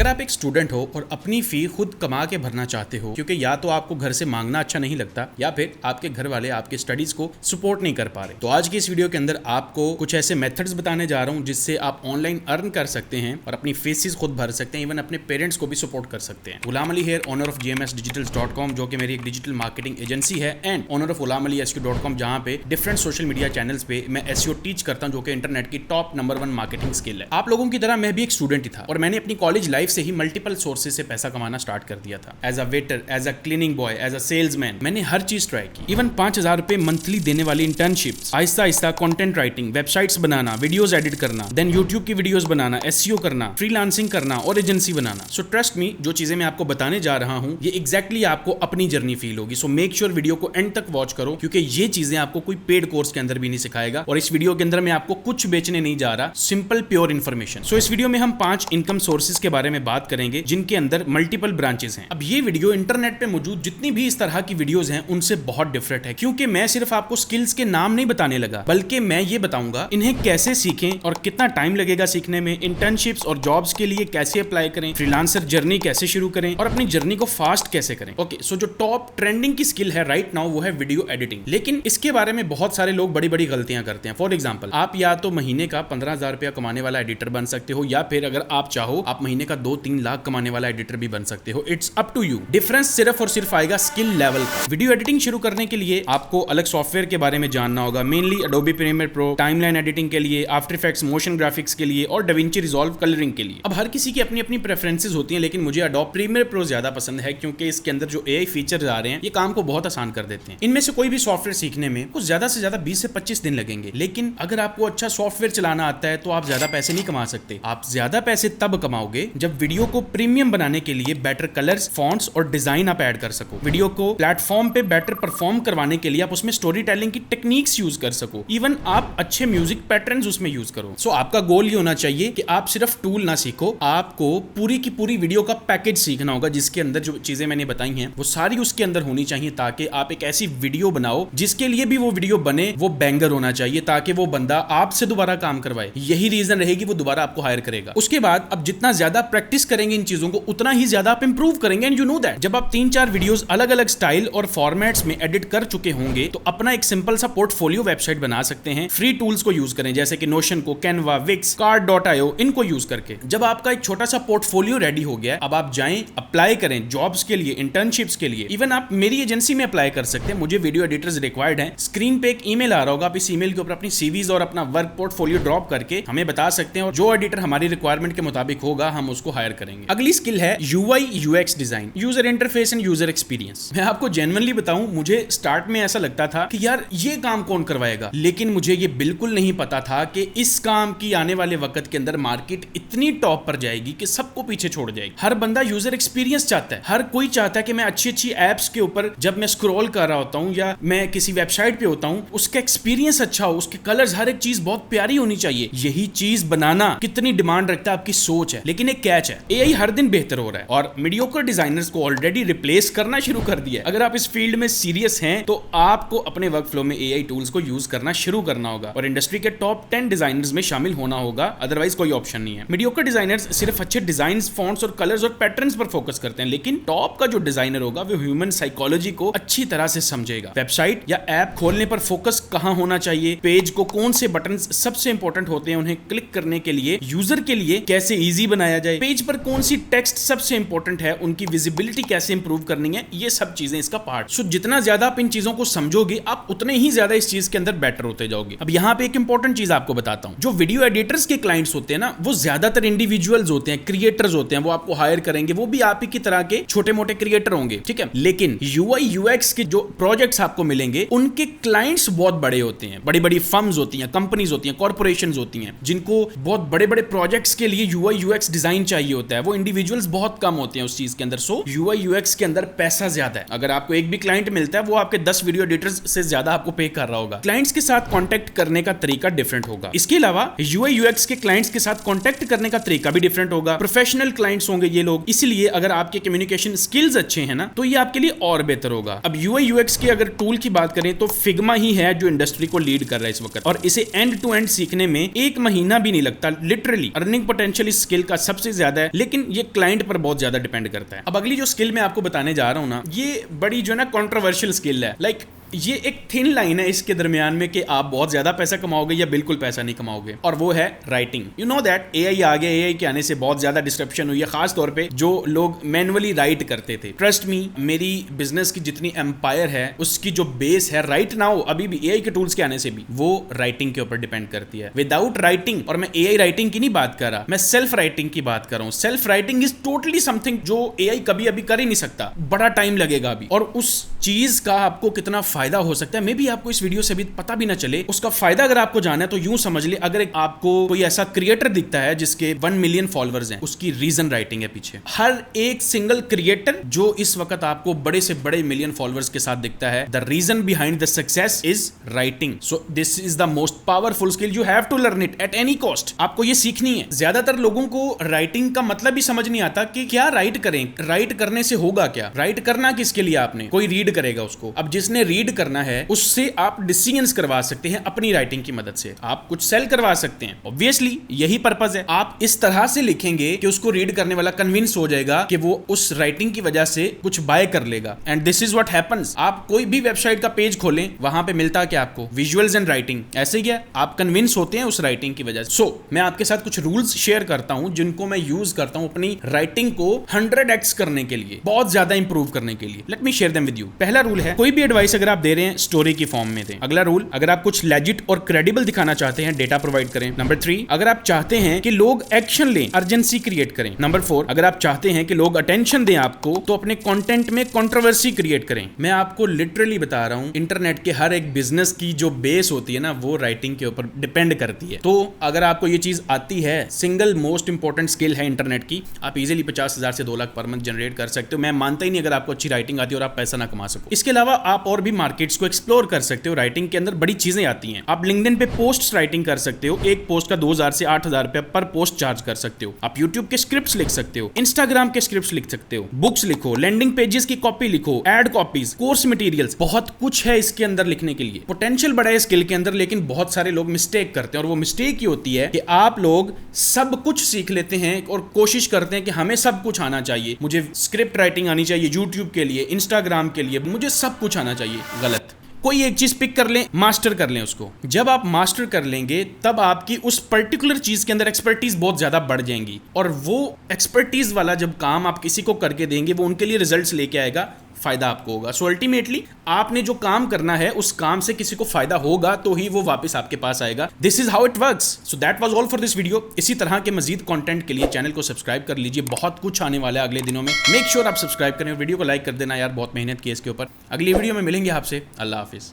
अगर आप एक स्टूडेंट हो और अपनी फी खुद कमा के भरना चाहते हो, क्योंकि या तो आपको घर से मांगना अच्छा नहीं लगता या फिर आपके घर वाले आपके स्टडीज को सपोर्ट नहीं कर पा रहे, तो आज की इस वीडियो के अंदर आपको कुछ ऐसे मेथड्स बताने जा रहा हूं जिससे आप ऑनलाइन अर्न कर सकते हैं और अपनी फीसिस खुद भर सकते हैं, इवन अपने पेरेंट्स को भी सपोर्ट कर सकते हैं। Ghulam Ali here, owner of gmsdigitals.com, जो कि मेरी एक डिजिटल मार्केटिंग एजेंसी है, एंड ओनर ऑफ gulamaliySQ.com, जहां पे डिफरेंट सोशल मीडिया चैनल्स पे मैं एसईओ टीच करता हूं, जो कि इंटरनेट की टॉप नंबर 1 मार्केटिंग स्किल है। आप लोगों की तरह मैं भी एक स्टूडेंट ही था और मैंने अपनी कॉलेज लाइफ से ही मल्टीपल सोर्सेज से पैसा कमाना स्टार्ट कर दिया था। As a waiter, as a cleaning boy, as a salesman, मैंने हर चीज ट्राई की। इवन 5,000 रुपए मंथली देने वाली internships, Aahista Aahista content writing, websites बनाना, वीडियोस एडिट करना, देन यूट्यूब की वीडियोस बनाना, एसईओ करना, फ्रीलांसिंग करना और एजेंसी बनाना। सो ट्रस्ट मी, जो चीजें मैं आपको बताने जा रहा हूं ये एग्जैक्टली आपको अपनी जर्नी फील होगी। सो मेक श्योर वीडियो को एंड तक वॉच करो, क्योंकि ये चीजें आपको कोई पेड कोर्स के अंदर भी नहीं सिखाएगा और इस वीडियो के अंदर मैं आपको कुछ बेचने नहीं जा रहा, सिंपल प्योर इन्फॉर्मेशन। सो इस वीडियो में हम 5 इनकम सोर्सेज के बारे में बात करेंगे जिनके अंदर मल्टीपल ब्रांचेस हैं। अब ये वीडियो इंटरनेट पे मौजूद जितनी भी इस तरह की वीडियोस हैं उनसे बहुत डिफरेंट है, क्योंकि मैं सिर्फ आपको स्किल्स के नाम नहीं बताने लगा, बल्कि मैं ये बताऊंगा इन्हें कैसे सीखें और कितना टाइम लगेगा सीखने में, इंटर्नशिप्स और जॉब्स के लिए कैसे अप्लाई करें, फ्रीलांसर जर्नी कैसे शुरू करें और अपनी जर्नी को फास्ट कैसे करें। ओके, सो जो टॉप ट्रेंडिंग की स्किल है राइट नाउ वो है वीडियो एडिटिंग। लेकिन इसके बारे में बहुत सारे लोग बड़ी बड़ी गलतियां करते हैं। फॉर एग्जाम्पल, आप या तो महीने का 15,000 रुपया कमाने वाला एडिटर बन सकते हो, या फिर अगर आप चाहो आप महीने का 2-3 लाख कमाने वाला एडिटर भी बन सकते हो। It's up to you. Difference सिर्फ और सिर्फ आएगा स्किल लेवल का। वीडियो एडिटिंग शुरू करने के लिए आपको अलग सॉफ्टवेयर के बारे में जानना होगा, mainly Adobe Premiere Pro, timeline editing के लिए, आफ्टर इफेक्ट्स, मोशन ग्राफिक्स के लिए और डाविंची रिजॉल्व कलरिंग के लिए। अब हर किसी की अपनी अपनी प्रेफरेंसेस होती हैं, लेकिन मुझे एडोबी प्रीमियर प्रो ज्यादा पसंद है, क्योंकि इसके अंदर जो एआई फीचर्स आ रहे हैं ये काम को बहुत आसान कर देते हैं। इनमें से कोई भी सॉफ्टवेयर सीखने में कुछ ज्यादा से ज्यादा 20 से 25 दिन लगेंगे, लेकिन अगर आपको अच्छा सॉफ्टवेयर चलाना आता है तो आप ज्यादा पैसे नहीं कमा सकते। आप ज्यादा पैसे तब कमाओगे जब वीडियो को प्रीमियम बनाने के लिए बेटर कलर्स, फॉन्ट्स और डिजाइन आप ऐड कर सको, वीडियो को प्लेटफॉर्म पे बेटर परफॉर्म करवाने के लिए आप उसमें स्टोरी टेलिंग की टेक्निक्स यूज कर सको, इवन आप अच्छे म्यूजिक पैटर्न्स उसमें यूज करो। सो आपका गोल ये होना चाहिए कि आप सिर्फ टूल ना सीखो, आपको पूरी की पूरी वीडियो का पैकेज सीखना होगा, जिसके अंदर जो चीजें मैंने बताई हैं वो सारी उसके अंदर होनी चाहिए, ताकि आप एक ऐसी वीडियो बनाओ जिसके लिए भी वो वीडियो बने वो बैंगर होना चाहिए, ताकि वो बंदा आपसे दोबारा काम करवाए। यही रीजन रहेगी वो दोबारा आपको हायर करेगा। उसके बाद अब जितना ज्यादा प्रैक्टिस करेंगे इन चीजों को उतना ही ज्यादा आप इंप्रूव करेंगे। एंड यू नो दैट जब आप 3-4 वीडियोस अलग अलग स्टाइल और फॉर्मेट्स में एडिट कर चुके होंगे तो अपना एक सिंपल सा पोर्टफोलियो वेबसाइट बना सकते हैं। फ्री टूल्स को यूज करें, जैसे कि नोशन को, कैनवा, विक्स, कार्ड.io, इनको यूज करके जब आपका एक छोटा सा पोर्टफोलियो रेडी हो गया, अब आप जाएं, अप्लाई करें जॉब्स के लिए, इंटर्नशिप्स के लिए। इवन आप मेरी एजेंसी में अप्लाई कर सकते हैं। मुझे वीडियो एडिटर्स रिक्वायर्ड हैं। स्क्रीन पे एक ईमेल आ रहा होगा, आप इस ईमेल के ऊपर अपनी सीवीज और अपना वर्क पोर्टफोलियो ड्रॉप करके हमें बता सकते हैं और जो एडिटर हमारी रिक्वायरमेंट के मुताबिक होगा हम उसको हायर करेंगे। अगली स्किल है UI UX design, user interface and user experience. मैं आपको जेन्युइनली बताऊं, मुझे स्टार्ट में ऐसा लगता था कि यार ये काम कौन करवाएगा, लेकिन मुझे ये बिल्कुल नहीं पता था कि इस काम की आने वाले वक्त के अंदर मार्केट इतनी टॉप पर जाएगी कि सबको पीछे छोड़ जाएगी। हर बंदा यूजर एक्सपीरियंस चाहता है, हर कोई चाहता है कि मैं अच्छी अच्छी एप्स के ऊपर जब मैं स्क्रॉल कर रहा होता हूं या मैं किसी वेबसाइट पे होता हूं उसका एक्सपीरियंस अच्छा हो, उसके कलर्स, हर एक चीज बहुत प्यारी होनी चाहिए। यही चीज बनाना कितनी डिमांड रखता है, आपकी सोच है। लेकिन एक कैच है, एआई हर दिन बेहतर हो रहा है और मीडियोकर डिजाइनर्स को ऑलरेडी रिप्लेस करना शुरू कर दिया है। अगर आप इस फील्ड में सीरियस हैं तो आपको अपने वर्क फ्लो में एआई टूल्स को यूज करना शुरू करना होगा और इंडस्ट्री के टॉप 10 डिजाइनर्स में शामिल होना होगा, अदरवाइज कोई ऑप्शन नहीं है। मीडियोकर डिजाइनर्स सिर्फ अच्छे डिजाइन्स, फॉन्ट्स और कलर्स और पैटर्न्स पर फोकस करते हैं, लेकिन टॉप का जो डिजाइनर होगा वो ह्यूमन साइकोलॉजी को अच्छी तरह से समझेगा। वेबसाइट या ऐप खोलने पर फोकस कहां होना चाहिए, पेज को कौन से बटन सबसे इंपॉर्टेंट होते हैं, उन्हें क्लिक करने के लिए यूजर के लिए कैसे इजी बनाया जाए, पेज पर कौन सी टेक्स्ट सबसे इंपॉर्टेंट है, उनकी विजिबिलिटी कैसे इंप्रूव करनी है, ये सब चीजें इसका पार्ट। सो जितना ज्यादा आप इन चीजों को समझोगे आप उतने ही ज्यादा इस चीज के अंदर बेटर होते जाओगे। अब यहाँ पे एक इंपॉर्टेंट चीज आपको बताता हूं, जो वीडियो एडिटर्स के क्लाइंट्स होते हैं ना, वो ज्यादातर इंडिविजुअल्स होते हैं, क्रिएटर्स होते हैं, वो आपको हायर करेंगे, वो भी आप ही की तरह के छोटे मोटे क्रिएटर होंगे, ठीक है। लेकिन UI UX के जो प्रोजेक्ट्स आपको मिलेंगे उनके क्लाइंट्स बहुत बड़े होते हैं, बड़ी बड़ी फर्म्स होती हैं, कंपनीज होती हैं, कॉर्पोरेशंस होती हैं, जिनको बहुत बड़े बड़े प्रोजेक्ट्स के लिए UI UX डिजाइन चाहिए होता है। वो इंडिविजुअल्स बहुत कम होते हैं उस चीज के अंदर। सो UI UX के अंदर पैसा ज्यादा है। अगर आपको एक भी क्लाइंट मिलता है वो आपके 10 वीडियो एडिटर्स से ज्यादा आपको पे कर रहा होगा। क्लाइंट्स के साथ कांटेक्ट करने का तरीका डिफरेंट होगा। इसके अलावा UI UX के क्लाइंट्स के साथ कांटेक्ट करने का तरीका भी डिफरेंट होगा। प्रोफेशनल क्लाइंट्स होंगे ये लोग, इसलिए अगर आपके कम्युनिकेशन स्किल्स अच्छे हैं ना तो ये आपके लिए और बेहतर होगा। अब UI UX के अगर टूल की बात करें तो फिग्मा ही है जो इंडस्ट्री को लीड कर रहा है इस वक्त, और इसे एंड टू एंड सीखने में 1 महीना भी नहीं लगता। लिटरली अर्निंग पोटेंशियल इस स्किल का सबसे ज्यादा ज्यादा है, लेकिन ये क्लाइंट पर बहुत ज्यादा डिपेंड करता है। अब अगली जो स्किल मैं आपको बताने जा रहा हूं ना, ये बड़ी जो है ना कंट्रोवर्शियल स्किल है। लाइक ये एक थिन लाइन है इसके दरमियान में कि आप बहुत ज्यादा पैसा कमाओगे या बिल्कुल पैसा नहीं कमाओगे, और वो है writing. You know that AI आ गया, एआई के आने से बहुत ज्यादा डिस्ट्रप्शन हुई है, खास तौर पे जो लोग मैनुअली राइट करते थे। ट्रस्ट मी, मेरी बिजनेस की जितनी एम्पायर है उसकी जो बेस है राइट नाउ, अभी भी एआई के टूल्स के आने से भी, वो राइटिंग के ऊपर डिपेंड करती है। विदाउट राइटिंग, और मैं एआई राइटिंग की नहीं बात कर रहा, मैं सेल्फ राइटिंग की बात कर रहा हूं। Self writing is totally something जो एआई कभी अभी कर ही नहीं सकता, बड़ा टाइम लगेगा अभी, और उस चीज का आपको कितना फायदा हो सकता है, भी आपको इस वीडियो से भी पता भी ना चले। उसका फायदा अगर आपको जानना है तो यूं समझ ले, अगर आपको कोई ऐसा क्रिएटर दिखता है जिसके 1 मिलियन फॉलोअर्स हैं, उसकी रीजन राइटिंग है पीछे। हर एक सिंगल क्रिएटर जो इस वक्त आपको बड़े से बड़े मिलियन फॉलोअर्स के साथ दिखता है, the reason behind the success is writing. So this is the most powerful skill, you have to learn it at any cost. आपको ये सीखनी है। ज्यादातर लोगों को राइटिंग का मतलब ही समझ नहीं आता कि क्या राइट करें, राइट करने से होगा क्या, राइट करना किसके लिए, आपने कोई रीड करेगा उसको। अब जिसने रीड करना है उससे आप डिसीजंस करवा सकते हैं अपनी राइटिंग की मदद से, आप कुछ सेल करवा सकते हैं। ऑब्वियसली यही पर्पस है। आप इस तरह से लिखेंगे कि उसको रीड करने वाला कन्विंस हो जाएगा कि वो उस राइटिंग की वजह से कुछ बाय कर लेगा। And this is what happens. आप कोई भी वेबसाइट का पेज खोलें, वहां पे मिलता क्या आपको, विजुअल्स एंड राइटिंग। ऐसे ही है, आप कन्विंस होते हैं उस राइटिंग की वजह से। सो मैं आपके साथ कुछ रूल्स शेयर करता हूं जिनको मैं यूज करता हूं अपनी राइटिंग को 100x करने के लिए, बहुत ज्यादा इंप्रूव करने के लिए। Let me share them with you. पहला रूल है, कोई भी एडवाइस अगर आप दे रहे हैं स्टोरी की फॉर्म में दें। अगला रूल, अगर आप कुछ लेजिट और क्रेडिबल दिखाना चाहते हैं, डेटा प्रोवाइड करें। नंबर 3, अगर आप चाहते हैं कि लोग एक्शन लें, अर्जेंसी क्रिएट करें। नंबर 4, अगर आप चाहते हैं कि लोग अटेंशन दें आपको, तो अपने कंटेंट में कंट्रोवर्सी क्रिएट करें। मैं आपको लिटरली बता रहा हूं, इंटरनेट के हर एक बिजनेस की जो बेस होती है ना, वो राइटिंग के ऊपर डिपेंड करती है। तो अगर आपको ये चीज आती है, सिंगल मोस्ट इंपॉर्टेंट स्किल है इंटरनेट की, आप इजीली 50,000 से 2 लाख पर मंथ जनरेट कर सकते हो। मैं मानता ही नहीं अगर आपको अच्छी राइटिंग आती है और आप पैसा ना कमा सको। इसके अलावा आप और भी मार्केट्स को एक्सप्लोर कर सकते हो। राइटिंग के अंदर बड़ी चीजें आती हैं। आप लिंक्डइन पे पोस्ट राइटिंग कर सकते हो, एक पोस्ट का 2000 से 8000 रुपए पर पोस्ट चार्ज कर सकते हो। आप यूट्यूब के स्क्रिप्ट्स लिख सकते हो, इंस्टाग्राम के स्क्रिप्ट्स लिख सकते हो, बुक्स लिखो, लैंडिंग पेजेस की कॉपी लिखो, एड कॉपीज, कोर्स मटेरियल्स, बहुत कुछ है इसके अंदर लिखने के लिए। पोटेंशियल बड़ा है स्किल के अंदर, लेकिन बहुत सारे लोग मिस्टेक करते हैं, और वो मिस्टेक ये होती है कि आप लोग सब कुछ सीख लेते हैं और कोशिश करते हैं कि हमें सब कुछ आना चाहिए, मुझे स्क्रिप्ट राइटिंग आनी चाहिए यूट्यूब के लिए, इंस्टाग्राम के लिए, मुझे सब कुछ आना चाहिए। गलत। कोई एक चीज पिक कर लें, मास्टर कर लें उसको। जब आप मास्टर कर लेंगे तब आपकी उस पर्टिकुलर चीज के अंदर एक्सपर्टीज बहुत ज्यादा बढ़ जाएंगी, और वो एक्सपर्टीज वाला जब काम आप किसी को करके देंगे, वो उनके लिए रिजल्ट्स लेके आएगा, फायदा आपको होगा। सो अल्टीमेटली आपने जो काम करना है, उस काम से किसी को फायदा होगा तो ही वो वापस आपके पास आएगा। This is how it works. So that was all for this video. इसी तरह के मजीद कंटेंट के लिए चैनल को सब्सक्राइब कर लीजिए, बहुत कुछ आने वाला है अगले दिनों में। मेक श्योर आप सब्सक्राइब करें और वीडियो को लाइक कर देना यार, बहुत मेहनत की है इसके ऊपर। अगली वीडियो में मिलेंगे आपसे। अल्लाह हाफिज।